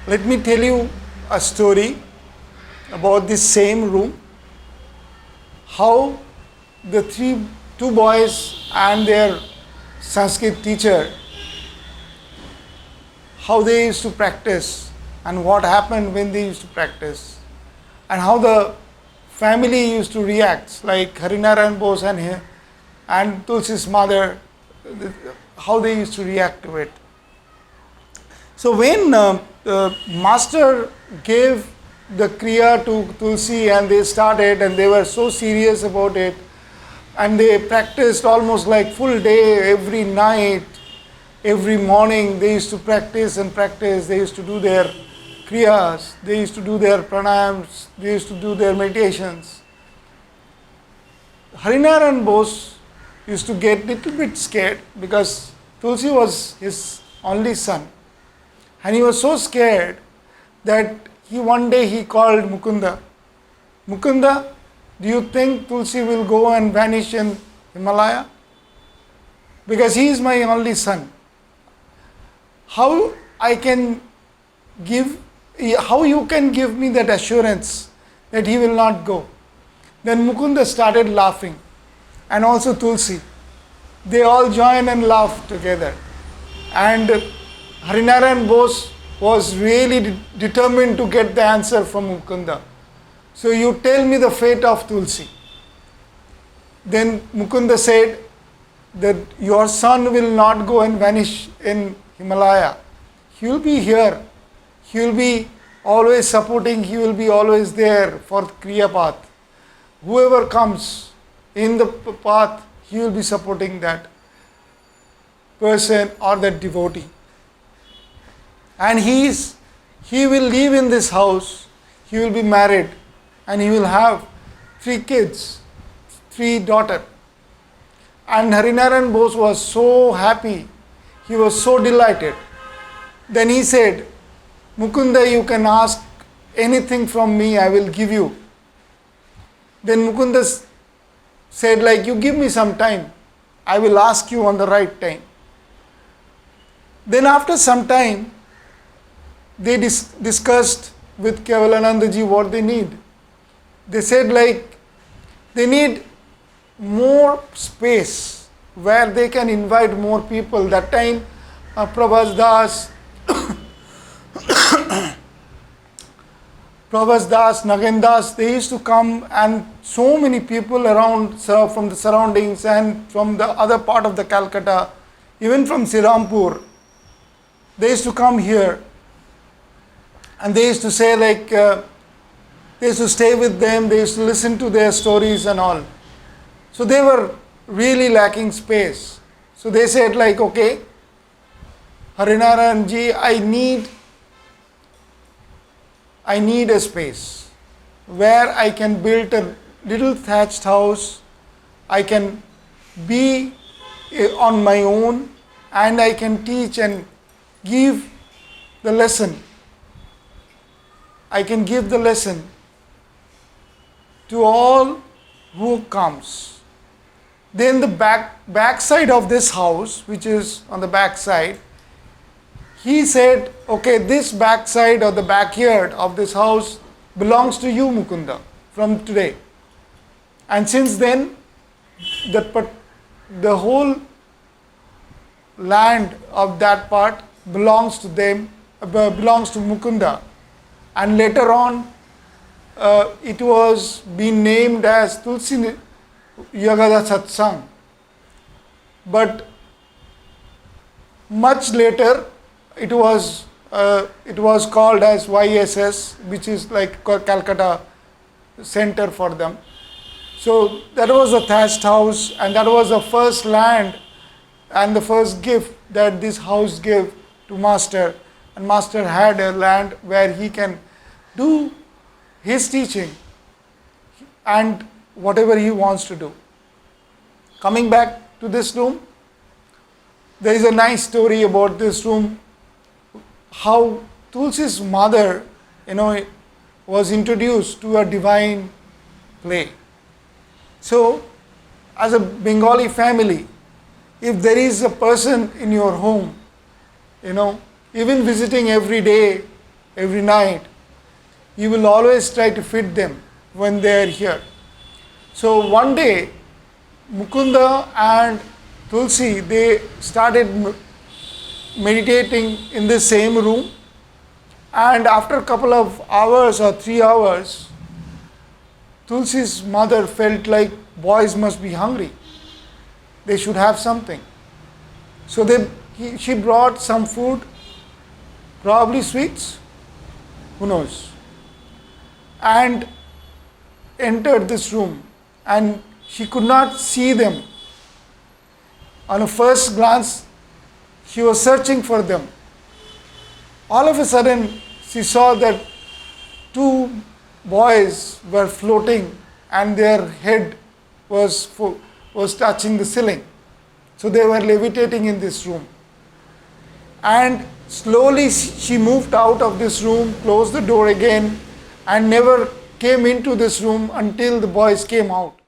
Let me tell you a story about this same room. How the two boys and their Sanskrit teacher, how they used to practice and what happened when they used to practice, and how the family used to react, like Harinarayan Bose and Tulsi's mother, how they used to react to it. So when the master gave the Kriya to Tulsi and they started and they were so serious about it, and they practiced almost like full day, every night, every morning they used to practice and practice. They used to do their Kriyas, they used to do their pranayams, they used to do their meditations. Harinarayan Bose used to get little bit scared because Tulsi was his only son. And he was so scared that one day he called Mukunda. Mukunda, do you think Tulsi will go and vanish in Himalaya? Because he is my only son. How you can give me that assurance that he will not go? Then Mukunda started laughing, and also Tulsi. They all joined and laughed together. And Harinarayan Bose was really determined to get the answer from Mukunda. So you tell me the fate of Tulsi. Then Mukunda said that your son will not go and vanish in Himalaya. He will be here. He will be always supporting, he will be always there for Kriya path. Whoever comes in the path, he will be supporting that person or that devotee. And he will live in this house, he will be married, and he will have 3 kids, 3 daughters. And Harinarayan Bose was so happy, he was so delighted. Then he said, Mukunda, you can ask anything from me, I will give you. Then Mukunda said, like, you give me some time, I will ask you on the right time. Then after some time, they discussed with Kevalanandaji what they need. They said, like, they need more space where they can invite more people. That time, Prabhas Das, Nagen Das, they used to come, and so many people around from the surroundings and from the other part of the Calcutta, even from Sirampur, they used to come here. And they used to say, like, they used to stay with them, they used to listen to their stories and all. So they were really lacking space. So they said, like, okay, Harinarayan ji, I need a space where I can build a little thatched house, I can be on my own, and I can teach and give the lesson. I can give the lesson to all who comes. Then the back side of this house, which is on the back side, he said, okay, this back side or the backyard of this house belongs to you, Mukunda, from today. And since then, the whole land of that part belongs to them, belongs to Mukunda. And later on, it was being named as Tulsi Yagada Satsang. But much later, it was called as YSS, which is like Calcutta center for them. So that was a thatched house, and that was the first land and the first gift that this house gave to Master. And Master had a land where he can do his teaching and whatever he wants to do. Coming back to this room, there is a nice story about this room, how Tulsi's mother, was introduced to a divine play. So, as a Bengali family, if there is a person in your home, even visiting every day, every night, you will always try to feed them when they are here. So one day, Mukunda and Tulsi, they started meditating in the same room, and after a couple of hours or 3 hours, Tulsi's mother felt like boys must be hungry. They should have something. So she brought some food, probably sweets, who knows, and entered this room, and she could not see them. On a first glance, she was searching for them. All of a sudden, she saw that two boys were floating and their head was touching the ceiling. So they were levitating in this room. And slowly she moved out of this room, closed the door again, and never came into this room until the boys came out.